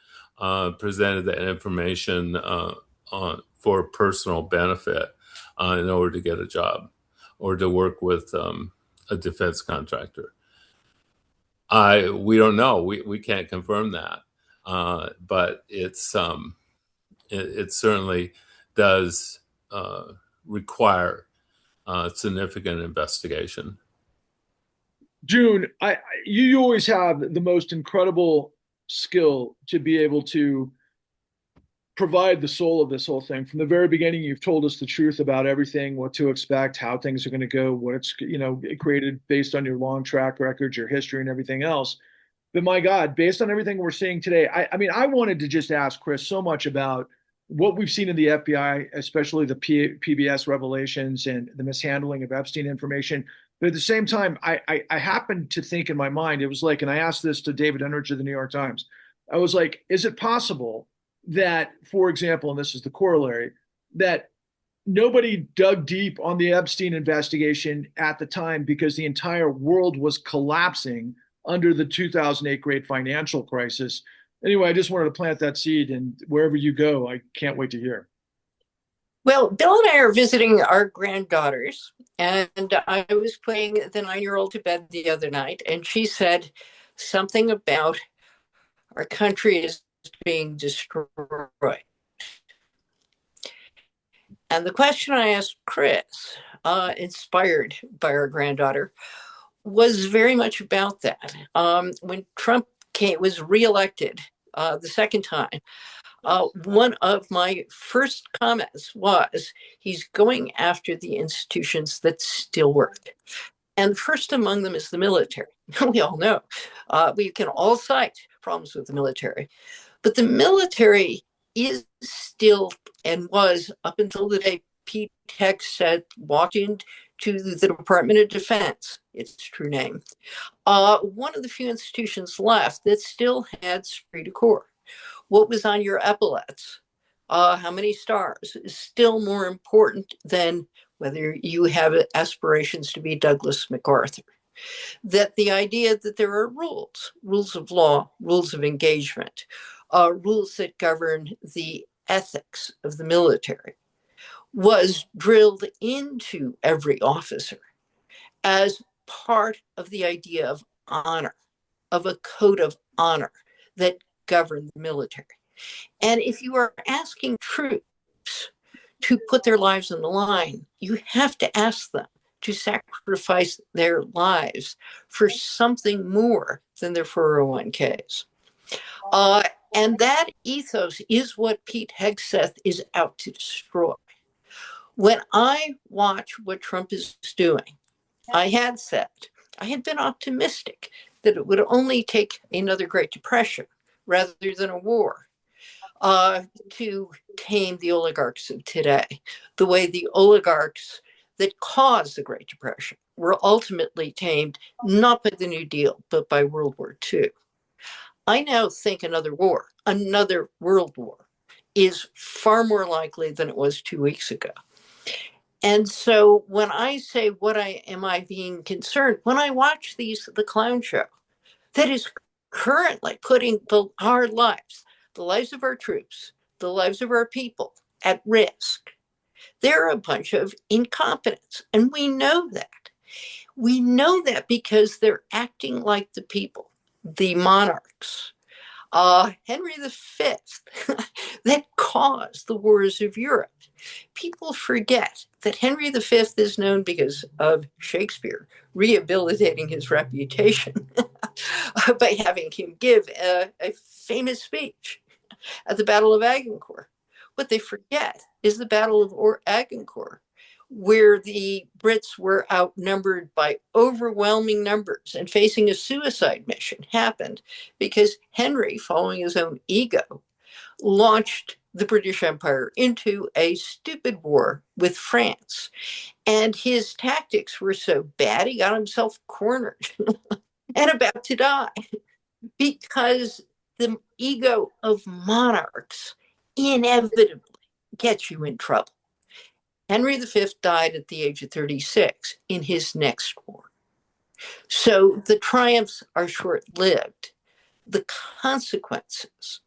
E: presented that information for personal benefit in order to get a job or to work with a defense contractor. We don't know. We can't confirm that, but it certainly does require significant investigation.
A: June, you always have the most incredible skill to be able to provide the soul of this whole thing. From the very beginning, you've told us the truth about everything, what to expect, how things are going to go, what it's created based on your long track record, your history, and everything else. But my God, based on everything we're seeing today, I wanted to just ask Chris so much about what we've seen in the FBI, especially the PBS revelations and the mishandling of Epstein information. But at the same time, I happened to think in my mind, it was like, and I asked this to David Enrich of the New York Times. I was like, is it possible that, for example, and this is the corollary, that nobody dug deep on the Epstein investigation at the time because the entire world was collapsing under the 2008 great financial crisis? Anyway, I just wanted to plant that seed, and wherever you go, I can't wait to hear.
F: Well, Bill and I are visiting our granddaughters, and I was putting the 9-year-old to bed the other night, and she said something about our country is being destroyed. And the question I asked Chris, inspired by our granddaughter, was very much about that. When Trump was reelected the second time, one of my first comments was he's going after the institutions that still work. And first among them is the military. We all know. We can all cite problems with the military. But the military is still, and was up until the day Pete Hegseth walked into the Department of Defense, its true name, one of the few institutions left that still had esprit de corps. What was on your epaulets, how many stars, is still more important than whether you have aspirations to be Douglas MacArthur. That the idea that there are rules of law, rules of engagement, rules that govern the ethics of the military, was drilled into every officer as part of the idea of honor, of a code of honor that governed the military. And if you are asking troops to put their lives on the line, you have to ask them to sacrifice their lives for something more than their 401ks. And that ethos is what Pete Hegseth is out to destroy. When I watch what Trump is doing, I had been optimistic that it would only take another Great Depression rather than a war to tame the oligarchs of today, the way the oligarchs that caused the Great Depression were ultimately tamed not by the New Deal, but by World War II. I now think another world war, is far more likely than it was 2 weeks ago. And so when I say am I being concerned, when I watch the clown show that is currently putting our lives, the lives of our troops, the lives of our people at risk, they're a bunch of incompetents. And we know that. We know that because they're acting like the people, the monarchs. Henry V, that caused the wars of Europe. People forget that Henry V is known because of Shakespeare rehabilitating his reputation by having him give a famous speech at the Battle of Agincourt. What they forget is the Battle of Agincourt, where the Brits were outnumbered by overwhelming numbers and facing a suicide mission, happened because Henry, following his own ego, launched the British Empire into a stupid war with France. And his tactics were so bad, he got himself cornered and about to die because the ego of monarchs inevitably gets you in trouble. Henry V died at the age of 36 in his next war. So the triumphs are short-lived. The consequences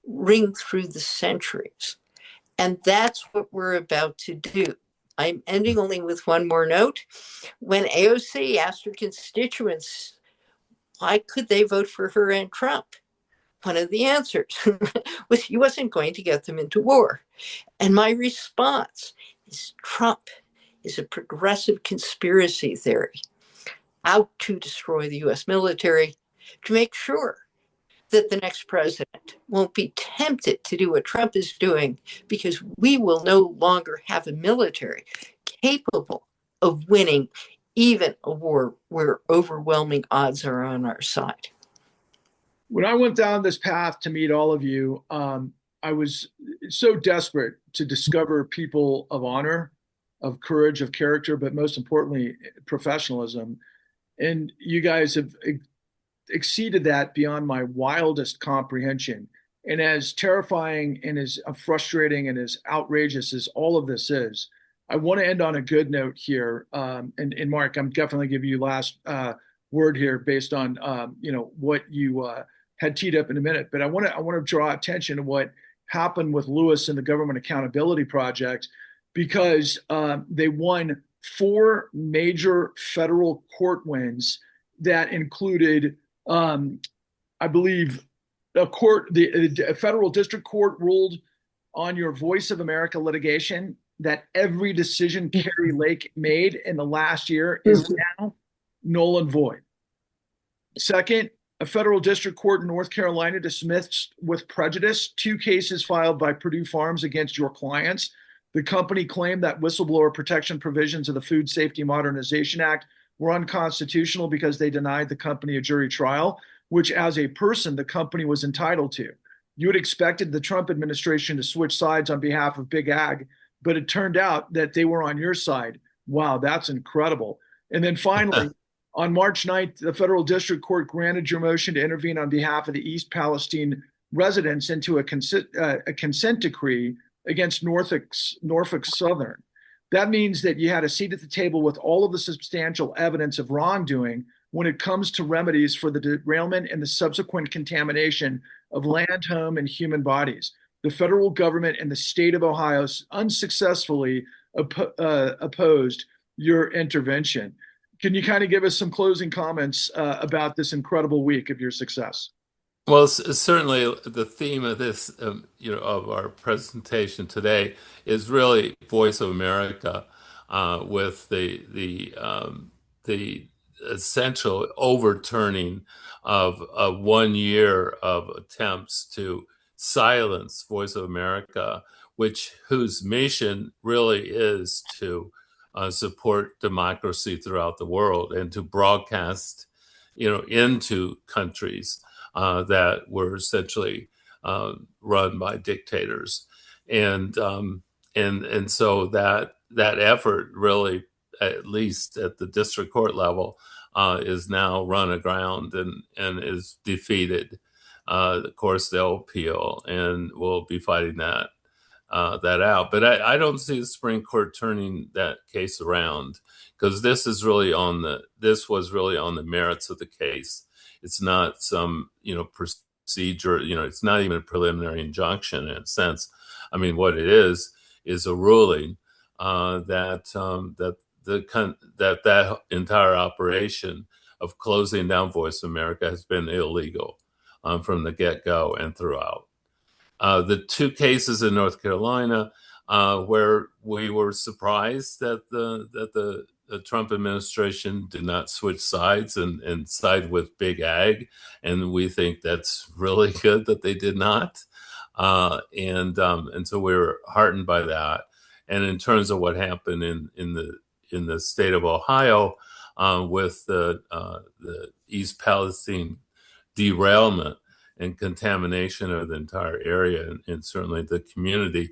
F: ring through the centuries. And that's what we're about to do. I'm ending only with one more note. When AOC asked her constituents why could they vote for her and Trump, one of the answers was he wasn't going to get them into war. And my response is Trump is a progressive conspiracy theory out to destroy the US military, to make sure that the next president won't be tempted to do what Trump is doing, because we will no longer have a military capable of winning even a war where overwhelming odds are on our side.
A: When I went down this path to meet all of you, I was so desperate to discover people of honor of courage, of character, but most importantly, professionalism. And you guys have exceeded that beyond my wildest comprehension. And as terrifying and as frustrating and as outrageous as all of this is, I want to end on a good note here. And Marc, I'm definitely give you last word here based on what you had teed up in a minute. But I want to draw attention to what happened with Lewis and the Government Accountability Project, because they won 4 major federal court wins that included, I believe, a federal district court ruled on your Voice of America litigation that every decision Kari Lake made in the last year is now null and void. Second, a federal district court in North Carolina dismissed with prejudice 2 cases filed by Purdue Farms against your clients. The company claimed that whistleblower protection provisions of the Food Safety Modernization Act were unconstitutional because they denied the company a jury trial, which as a person, the company was entitled to. You had expected the Trump administration to switch sides on behalf of Big Ag, but it turned out that they were on your side. Wow, that's incredible. And then finally, on March 9th, the federal district court granted your motion to intervene on behalf of the East Palestine residents into a consent decree against Norfolk Southern. That means that you had a seat at the table with all of the substantial evidence of wrongdoing when it comes to remedies for the derailment and the subsequent contamination of land, home, and human bodies. The federal government and the state of Ohio unsuccessfully opposed your intervention. Can you kind of give us some closing comments about this incredible week of your success?
E: Well, certainly the theme of this, of our presentation today is really Voice of America, with the essential overturning of 1 year of attempts to silence Voice of America, whose mission really is to support democracy throughout the world and to broadcast, into countries that were essentially run by dictators, and so that effort really, at least at the district court level, is now run aground and is defeated. Of course, they'll appeal, and we'll be fighting that out. But I don't see the Supreme Court turning that case around, because this was really on the merits of the case. It's not some procedure. It's not even a preliminary injunction in a sense. I mean, what it is a ruling that that entire operation of closing down Voice of America has been illegal from the get-go and throughout. The 2 cases in North Carolina where we were surprised that the Trump administration did not switch sides and side with Big Ag, and we think that's really good that they did not, and so we were heartened by that. And in terms of what happened in the state of Ohio with the East Palestine derailment and contamination of the entire area and certainly the community,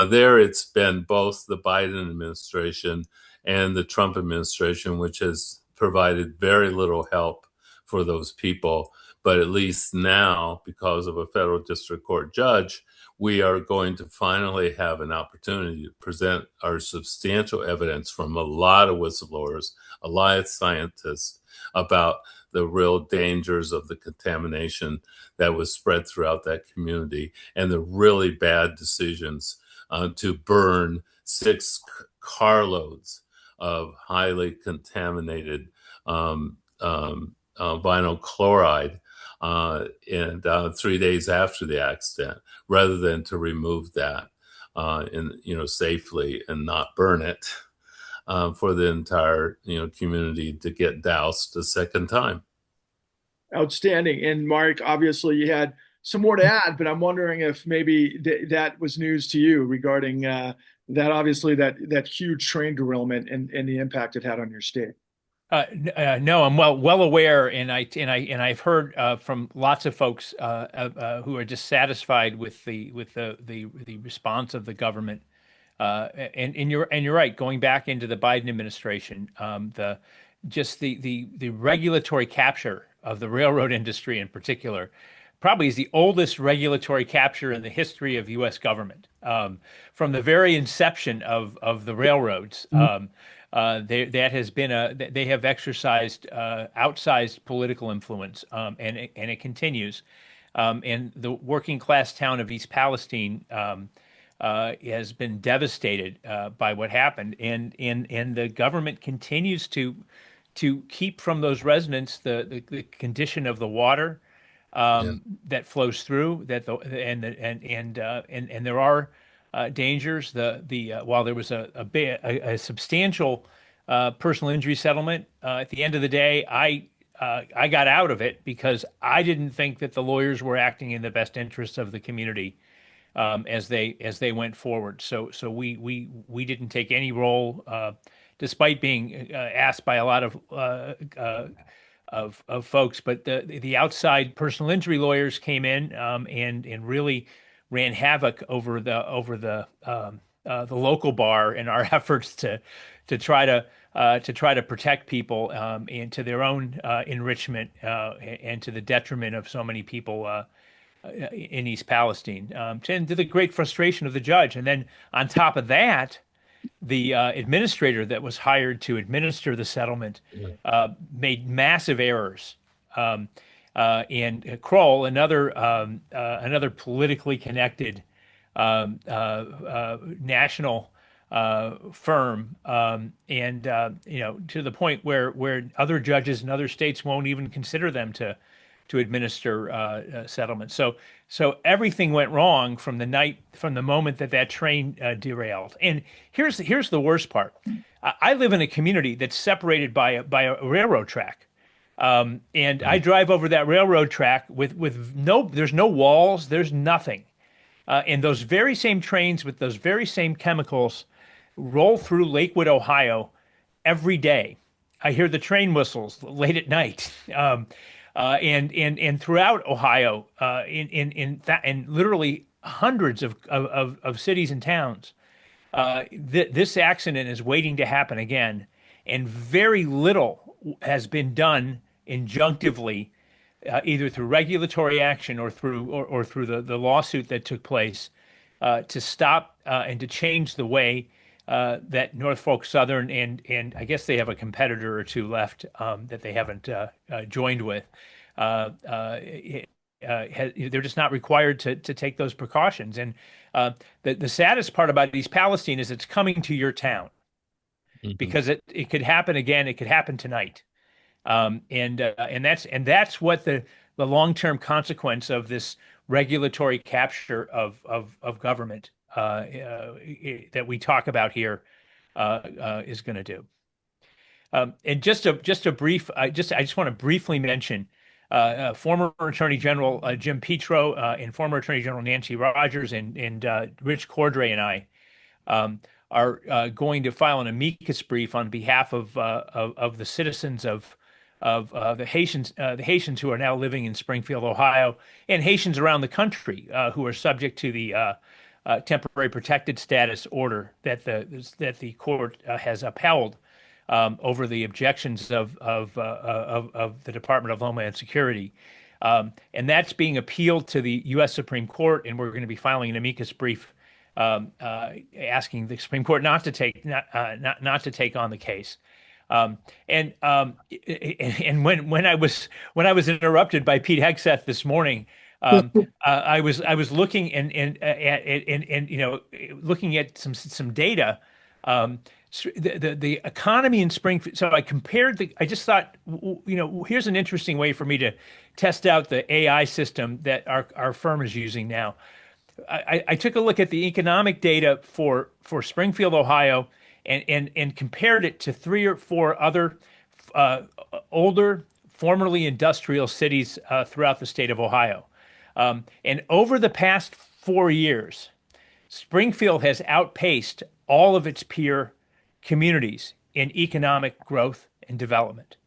E: there it's been both the Biden administration and the Trump administration, which has provided very little help for those people. But at least now, because of a federal district court judge, we are going to finally have an opportunity to present our substantial evidence from a lot of whistleblowers, a lot of scientists, about the real dangers of the contamination that was spread throughout that community and the really bad decisions to burn 6 carloads of highly contaminated vinyl chloride and 3 days after the accident, rather than to remove that safely and not burn it for the entire community to get doused a second time.
A: Outstanding. And Marc, obviously you had some more to add, but I'm wondering if maybe that was news to you regarding that huge train derailment and the impact it had on your state.
D: No, I'm well aware, and I've heard from lots of folks who are dissatisfied with the response of the government And you're right. Going back into the Biden administration, the regulatory capture of the railroad industry in particular probably is the oldest regulatory capture in the history of U.S. government. From the very inception of the railroads, that has been they have exercised outsized political influence, and it continues. And the working class town of East Palestine has been devastated by what happened, and the government continues to keep from those residents the condition of the water
E: Yeah.
D: that flows through and there are dangers. While there was a substantial personal injury settlement, at the end of the day, I got out of it because I didn't think that the lawyers were acting in the best interests of the community as they went forward. So we didn't take any role, despite being asked by a lot of folks. But the outside personal injury lawyers came in and really ran havoc over the local bar in our efforts to try to protect people and to their own enrichment and to the detriment of so many people in East Palestine, and to the great frustration of the judge. And then on top of that, the administrator that was hired to administer the settlement made massive errors. And Kroll, another politically connected national firm, and to the point where other judges in other states won't even consider them to administer settlements. So everything went wrong from the moment that train derailed. And here's the worst part. I live in a community that's separated by a railroad track. And I drive over that railroad track there's no walls, there's nothing. And those very same trains with those very same chemicals roll through Lakewood, Ohio every day. I hear the train whistles late at night. And throughout Ohio, in literally hundreds of cities and towns, this accident is waiting to happen again, and very little has been done injunctively, either through regulatory action or through the lawsuit that took place, to stop and to change the way that Norfolk Southern and I guess they have a competitor or two left that they haven't joined with. They're just not required to take those precautions. And the saddest part about East Palestine is it's coming to your town, because it could happen again. It could happen tonight. And that's what the long-term consequence of this regulatory capture of government that we talk about here is going to do. And just a brief, I just want to briefly mention former Attorney General Jim Petro and former Attorney General Nancy Rogers and Rich Cordray and I are going to file an amicus brief on behalf of the citizens of the Haitians who are now living in Springfield, Ohio, and Haitians around the country who are subject to the temporary protected status order that the court has upheld over the objections of the Department of Homeland Security. And that's being appealed to the U.S. Supreme Court, and we're going to be filing an amicus brief asking the Supreme Court not to take on the case. And when I was interrupted by Pete Hegseth this morning, I was looking and looking at some data. The economy in Springfield. So I just thought, here's an interesting way for me to test out the AI system that our firm is using now. I took a look at the economic data for Springfield, Ohio, and compared it to 3 or 4 other older, formerly industrial cities throughout the state of Ohio. And over the past 4 years, Springfield has outpaced all of its peer communities in economic growth and development.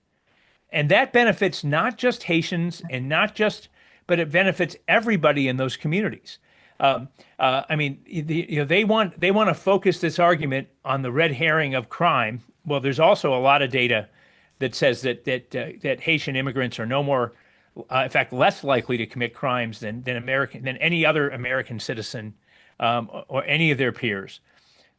D: And that benefits not just Haitians but it benefits everybody in those communities. I mean, they want to focus this argument on the red herring of crime. Well, there's also a lot of data that says that Haitian immigrants are no more, in fact, less likely to commit crimes than any other American citizen, or any of their peers.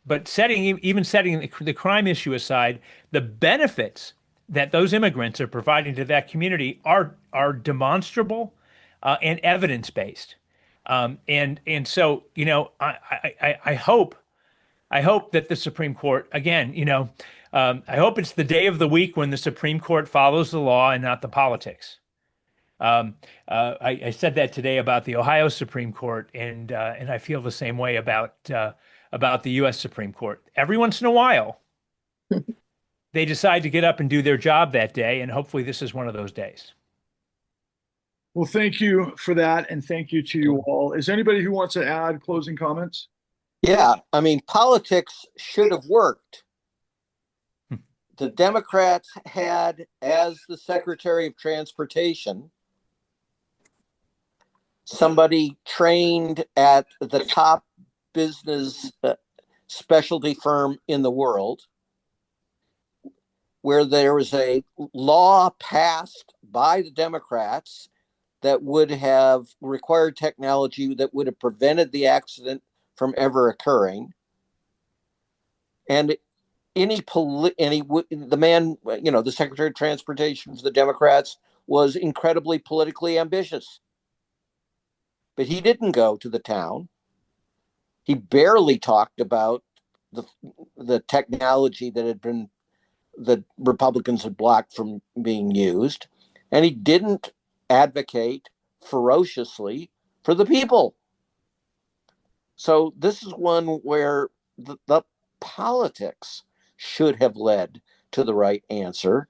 D: But even setting the crime issue aside, the benefits that those immigrants are providing to that community are demonstrable, and evidence based. And so, I hope that the Supreme Court, again, I hope it's the day of the week when the Supreme Court follows the law and not the politics. I said that today about the Ohio Supreme Court, and I feel the same way about the U.S. Supreme Court. Every once in a while, they decide to get up and do their job that day, and hopefully this is one of those days.
A: Well, thank you for that, and thank you to you all. Is there anybody who wants to add closing comments?
C: Yeah, I mean, politics should have worked. The Democrats had, as the Secretary of Transportation, somebody trained at the top business specialty firm in the world, where there was a law passed by the Democrats that would have required technology that would have prevented the accident from ever occurring. And the man, the Secretary of Transportation for the Democrats, was incredibly politically ambitious. But he didn't go to the town. He barely talked about the technology that Republicans had blocked from being used. And he didn't advocate ferociously for the people. So this is one where the politics should have led to the right answer.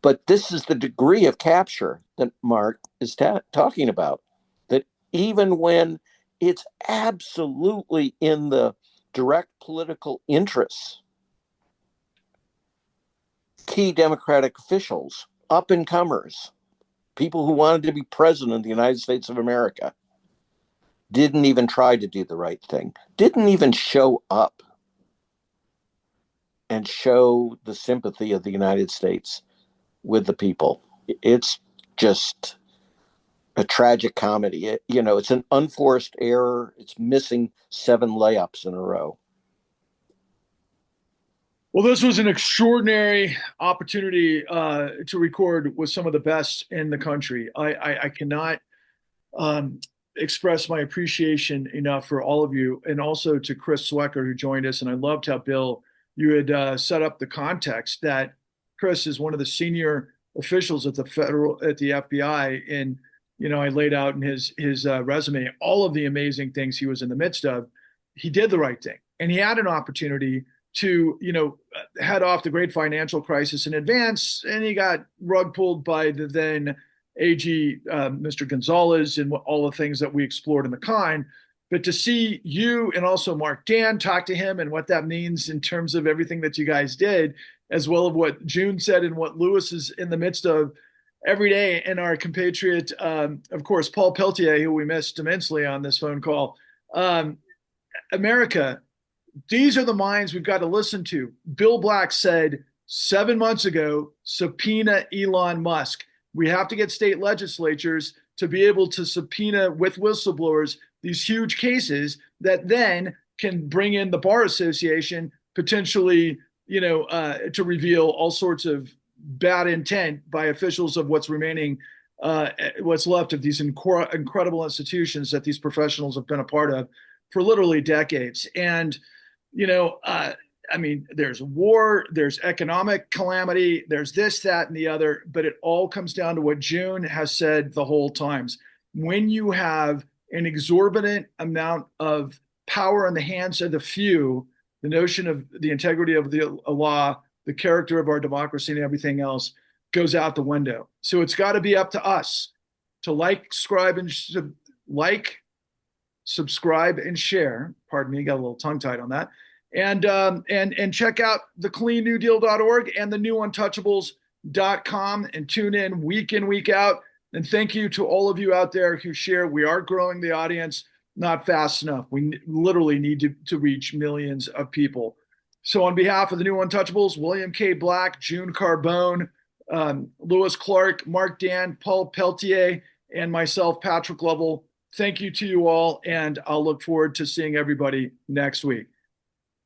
C: But this is the degree of capture that Marc is talking about, that even when it's absolutely in the direct political interests, key Democratic officials, up-and-comers, people who wanted to be president of the United States of America, didn't even try to do the right thing, didn't even show up and show the sympathy of the United States with the people. It's just a tragic comedy. It's an unforced error. It's missing 7 layups in a row.
A: Well, this was an extraordinary opportunity to record with some of the best in the country. I cannot express my appreciation enough for all of you, and also to Chris Swecker, who joined us. And I loved how, Bill, you had set up the context that Chris is one of the senior officials at the FBI, and I laid out in his resume all of the amazing things he was in the midst of. He did the right thing, and he had an opportunity to head off the great financial crisis in advance, and he got rug pulled by the then AG, Mr. Gonzalez, and all the things that we explored in the Con. But to see you and also Marc Dann talk to him and what that means in terms of everything that you guys did, as well as what June said and what Lewis is in the midst of every day, and our compatriot, of course, Paul Peltier, who we missed immensely on this phone call. America, these are the minds we've got to listen to. Bill Black said 7 months ago, subpoena Elon Musk. We have to get state legislatures to be able to subpoena with whistleblowers these huge cases that then can bring in the Bar Association potentially, to reveal all sorts of bad intent by officials of what's remaining, what's left of these incredible institutions that these professionals have been a part of for literally decades. And there's war, there's economic calamity, there's this, that, and the other, but it all comes down to what June has said the whole times. When you have an exorbitant amount of power in the hands of the few, the notion of the integrity of the law, the character of our democracy, and everything else goes out the window. So it's got to be up to us to subscribe, and share. Pardon me, got a little tongue-tied on that. And check out the cleannewdeal.org and the newuntouchables.com, and tune in, week out. And thank you to all of you out there who share. We are growing the audience. not fast enough. We literally need to reach millions of people. So on behalf of the new Untouchables, William K. Black, June Carbone, Lewis Clark, Marc Dann, Paul Peltier, and myself, Patrick Lovell, thank you to you all, and I'll look forward to seeing everybody next week.